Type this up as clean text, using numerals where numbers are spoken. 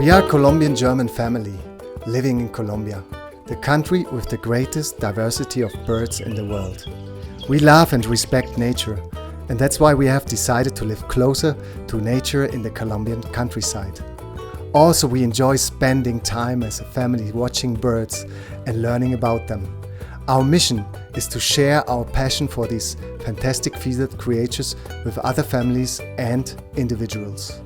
We are a Colombian-German family living in Colombia, the country with the greatest diversity of birds in the world. We love and respect nature, and that's why we have decided to live closer to nature in the Colombian countryside. Also, we enjoy spending time as a family watching birds and learning about them. Our mission is to share our passion for these fantastic feathered creatures with other families and individuals.